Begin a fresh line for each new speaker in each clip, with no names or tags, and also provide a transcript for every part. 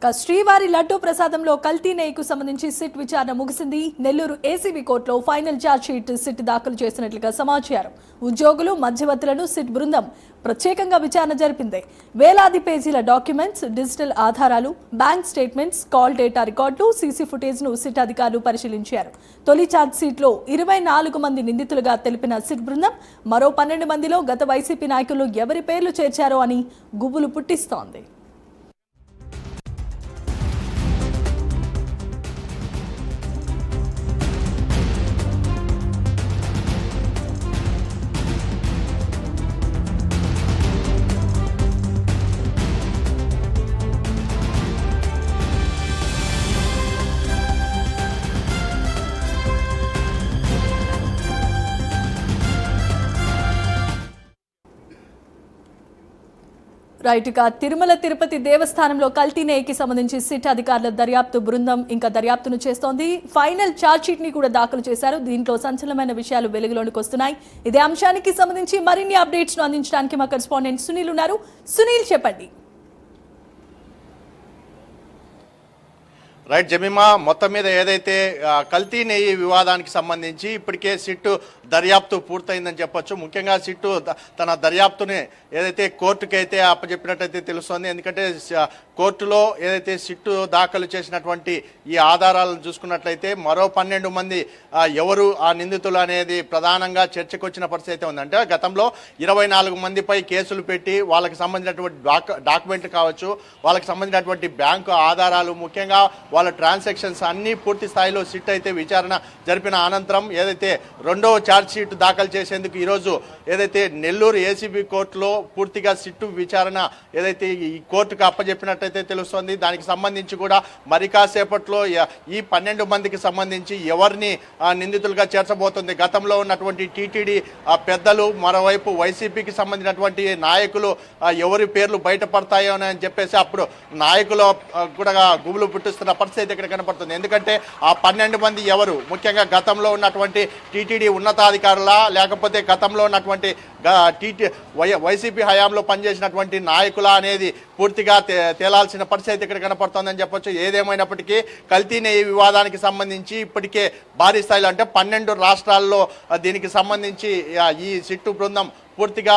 శ్రీవారి లడ్డూ ప్రసాదంలో కల్తీ నెయ్యికి సంబంధించి సిట్ విచారణ ముగిసింది. నెల్లూరు ఏసీబీ కోర్టులో ఫైనల్ ఛార్జ్ షీట్ సిట్ దాఖలు చేసినట్లుగా సమాచారం. ఉద్యోగులు మధ్యవర్తులను సిట్ బృందం ప్రత్యేకంగా విచారణ జరిపింది. వేలాది పేజీల డాక్యుమెంట్స్, డిజిటల్ ఆధారాలు, బ్యాంక్ స్టేట్మెంట్స్, కాల్ డేటా రికార్డులు, సీసీ ఫుటేజ్ ను సిట్ అధికారులు పరిశీలించారు. తొలి ఛార్జ్ షీట్ లో 24 మంది నిందితులుగా తెలిపిన సిట్ బృందం మరో 12 మందిలో గత వైసీపీ నాయకులు ఎవరి పేర్లు చేర్చారో అని గుబులు పుట్టిస్తోంది. రైట్, ఇక తిరుమల తిరుపతి దేవస్థానంలో కల్తీ నెయ్యికి సంబంధించి సిట్ అధికారుల దర్యాప్తు బృందం ఇంకా దర్యాప్తును చేస్తోంది. ఫైనల్ ఛార్జ్ షీట్ ని కూడా దాఖలు చేశారు. దీంట్లో సంచలనమైన విషయాలు వెలుగులోనికి వస్తున్నాయి. ఇదే అంశానికి సంబంధించి మరిన్ని అప్డేట్స్ ను అందించడానికి మా కరెస్పాండెంట్ సునీల్ ఉన్నారు. సునీల్, చెప్పండి.
రైట్ జమీమా, మొత్తం మీద ఏదైతే కల్తీ నెయ్యి వివాదానికి సంబంధించి ఇప్పటికే సిట్టు దర్యాప్తు పూర్తయిందని చెప్పొచ్చు. ముఖ్యంగా సిట్టు తన దర్యాప్తుని ఏదైతే కోర్టుకి అయితే అప్పచెప్పినట్టయితే తెలుస్తోంది. ఎందుకంటే కోర్టులో ఏదైతే సిట్టు దాఖలు చేసినటువంటి ఈ ఆధారాలను చూసుకున్నట్లయితే మరో 12 మంది ఎవరు ఆ నిందితులు అనేది ప్రధానంగా చర్చకు వచ్చిన పరిస్థితి అయితే ఉంది. అంటే గతంలో 24 మందిపై కేసులు పెట్టి వాళ్ళకి సంబంధించినటువంటి డాక్యుమెంట్లు కావచ్చు, వాళ్ళకి సంబంధించినటువంటి బ్యాంకు ఆధారాలు, ముఖ్యంగా వాళ్ళ ట్రాన్సాక్షన్స్ అన్నీ పూర్తి స్థాయిలో సిట్ అయితే విచారణ జరిపిన అనంతరం ఏదైతే రెండవ ఛార్జ్ షీట్ దాఖలు చేసేందుకు ఈరోజు ఏదైతే నెల్లూరు ఏసీబీ కోర్టులో పూర్తిగా సిట్టు విచారణ ఏదైతే ఈ కోర్టుకు అప్పచెప్పినట్టయితే తెలుస్తోంది. దానికి సంబంధించి కూడా మరి కాసేపట్లో ఈ 12 మందికి సంబంధించి ఎవరిని నిందితులుగా చేర్చబోతుంది. గతంలో ఉన్నటువంటి టీటీడీ పెద్దలు, మరోవైపు వైసీపీకి సంబంధించినటువంటి నాయకులు ఎవరి పేర్లు బయటపడతాయో అని చెప్పేసి అప్పుడు నాయకులు కూడా గుబులు పుట్టిస్తున్న పరిస్థితి ఇక్కడ కనపడుతుంది. ఎందుకంటే ఆ 12 మంది ఎవరు, ముఖ్యంగా గతంలో ఉన్నటువంటి టీటీడీ ఉన్నతాధికారులా, లేకపోతే గతంలో ఉన్నటువంటి వైసీపీ హయాంలో పనిచేసినటువంటి నాయకుల అనేది పూర్తిగా తేలాల్సిన పరిస్థితి ఇక్కడ కనపడుతోందని చెప్పొచ్చు. ఏదేమైనప్పటికీ కల్తీ నెయ్యి వివాదానికి సంబంధించి ఇప్పటికే భారీ స్థాయిలో అంటే 12 రాష్ట్రాల్లో దీనికి సంబంధించి ఈ సిట్టు బృందం పూర్తిగా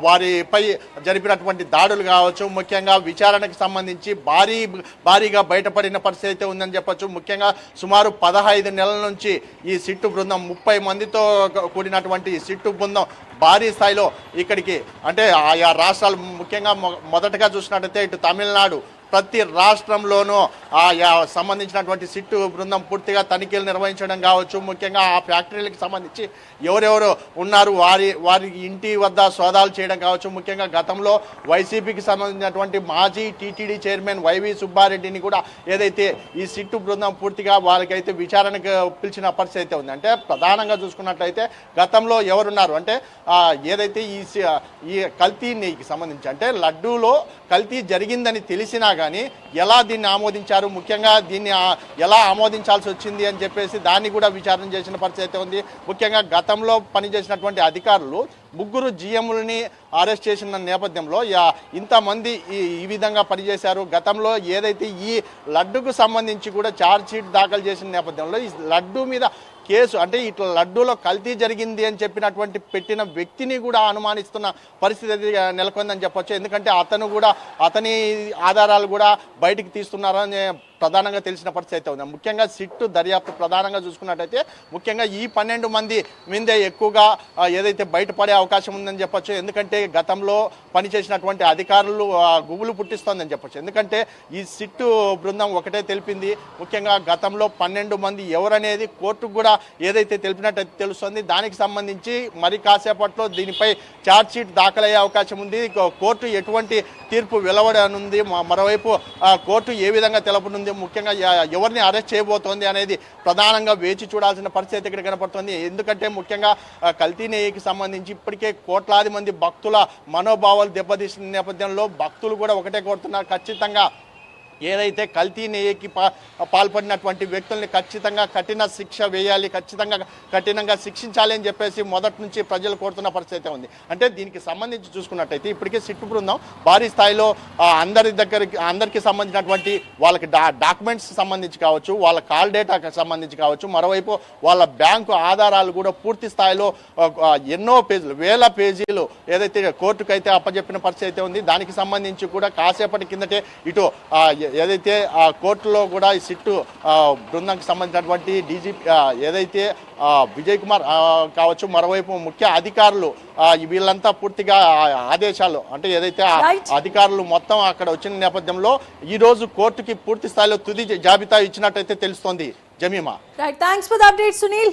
వారిపై జరిపినటువంటి దాడులు కావచ్చు, ముఖ్యంగా విచారణకు సంబంధించి భారీగా బయటపడిన పరిస్థితి అయితే ఉందని చెప్పొచ్చు. ముఖ్యంగా సుమారు 15 నెలల నుంచి ఈ సిట్టు బృందం 30 మందితో కూడినటువంటి ఈ సిట్టు బృందం భారీ స్థాయిలో ఇక్కడికి అంటే ఆయా రాష్ట్రాలు, ముఖ్యంగా మొదటగా చూసినట్టయితే ఇటు తమిళనాడు, ప్రతి రాష్ట్రంలోనూ సంబంధించినటువంటి సిట్టు బృందం పూర్తిగా తనిఖీలు నిర్వహించడం కావచ్చు, ముఖ్యంగా ఆ ఫ్యాక్టరీలకు సంబంధించి ఎవరెవరు ఉన్నారు వారి ఇంటి వద్ద సోదాలు చేయడం కావచ్చు. ముఖ్యంగా గతంలో వైసీపీకి సంబంధించినటువంటి మాజీ టీటీడీ చైర్మన్ వైవి సుబ్బారెడ్డిని కూడా ఏదైతే ఈ సిట్టు బృందం పూర్తిగా వాళ్ళకైతే విచారణకు పిలిచిన పరిస్థితి అయితే ఉంది. అంటే ప్రధానంగా చూసుకున్నట్లయితే గతంలో ఎవరున్నారు అంటే ఏదైతే ఈ కల్తీ నెయ్యికి సంబంధించి అంటే లడ్డూలో కల్తీ జరిగిందని తెలిసినా కానీ ఎలా దీన్ని ఆమోదించారు, ముఖ్యంగా దీన్ని ఎలా ఆమోదించాల్సి వచ్చింది అని చెప్పేసి దాన్ని కూడా విచారణ చేసిన పరిస్థితి ఉంది. ముఖ్యంగా గతంలో పనిచేసినటువంటి అధికారులు 3 జీఎంలని అరెస్ట్ చేసిన నేపథ్యంలో ఇంతమంది ఈ విధంగా పనిచేశారు. గతంలో ఏదైతే ఈ లడ్డుకు సంబంధించి కూడా ఛార్జ్ షీట్ దాఖలు చేసిన నేపథ్యంలో ఈ లడ్డు మీద కేసు అంటే ఇట్లా లడ్డూలో కల్తీ జరిగింది అని చెప్పినటువంటి పెట్టిన వ్యక్తిని కూడా అనుమానిస్తున్న పరిస్థితి నెలకొందని చెప్పొచ్చు. ఎందుకంటే అతని ఆధారాలు కూడా బయటికి తీస్తున్నారని ప్రధానంగా తెలిసిన పరిస్థితి అయితే ఉంది. ముఖ్యంగా సిట్టు దర్యాప్తు ప్రధానంగా చూసుకున్నట్టయితే ముఖ్యంగా ఈ 12 మంది మీదే ఎక్కువగా ఏదైతే బయటపడే అవకాశం ఉందని చెప్పొచ్చు. ఎందుకంటే గతంలో పనిచేసినటువంటి అధికారులు గుబులు పుట్టిస్తోందని చెప్పొచ్చు. ఎందుకంటే ఈ సిట్టు బృందం ఒకటే తెలిపింది, ముఖ్యంగా గతంలో 12 మంది ఎవరనేది కోర్టుకు కూడా ఏదైతే తెలిపినట్టయితే తెలుస్తుంది. దానికి సంబంధించి మరి కాసేపట్లో దీనిపై ఛార్జ్ షీట్ దాఖలయ్యే అవకాశం ఉంది. కోర్టు ఎటువంటి తీర్పు వెలువడనుంది, మరోవైపు కోర్టు ఏ విధంగా తెలపనుంది, ముఖ్యంగా ఎవరిని అరెస్ట్ చేయబోతోంది అనేది ప్రధానంగా వేచి చూడాల్సిన పరిస్థితి ఇక్కడ కనపడుతుంది. ఎందుకంటే ముఖ్యంగా కల్తీ నెయ్యికి సంబంధించి ఇప్పటికే కోట్లాది మంది భక్తుల మనోభావాలు దెబ్బతీసిన నేపథ్యంలో భక్తులు కూడా ఒకటే కోరుతున్నారు, ఖచ్చితంగా ఏదైతే కల్తీ నెయ్యికి పాల్పడినటువంటి వ్యక్తుల్ని ఖచ్చితంగా కఠిన శిక్ష వేయాలి, ఖచ్చితంగా కఠినంగా శిక్షించాలి అని చెప్పేసి మొదటి నుంచి ప్రజలు కోరుతున్న పరిస్థితి ఉంది. అంటే దీనికి సంబంధించి చూసుకున్నట్టయితే ఇప్పటికే సిట్టు బృందం భారీ స్థాయిలో అందరికీ సంబంధించినటువంటి వాళ్ళకి డాక్యుమెంట్స్ సంబంధించి కావచ్చు, వాళ్ళ కాల్ డేటాకి సంబంధించి కావచ్చు, మరోవైపు వాళ్ళ బ్యాంకు ఆధారాలు కూడా పూర్తి స్థాయిలో ఎన్నో పేజీలు, వేల పేజీలు ఏదైతే కోర్టుకు అయితే అప్పచెప్పిన పరిస్థితి అయితే ఉంది. దానికి సంబంధించి కూడా కాసేపటి కిందటే ఇటు ఏదైతే కోర్టులో కూడా ఈ సిట్టు బృందానికి సంబంధించినటువంటి డీజీపీ ఏదైతే విజయ్ కుమార్ కావచ్చు, మరోవైపు ముఖ్య అధికారులు వీళ్ళంతా పూర్తిగా ఆదేశాలు అంటే ఏదైతే అధికారులు మొత్తం అక్కడ వచ్చిన నేపథ్యంలో ఈ రోజు కోర్టుకి పూర్తి స్థాయిలో తుది జాబితా ఇచ్చినట్టయితే తెలుస్తోంది. Jemimah,
thanks for the update Sunil.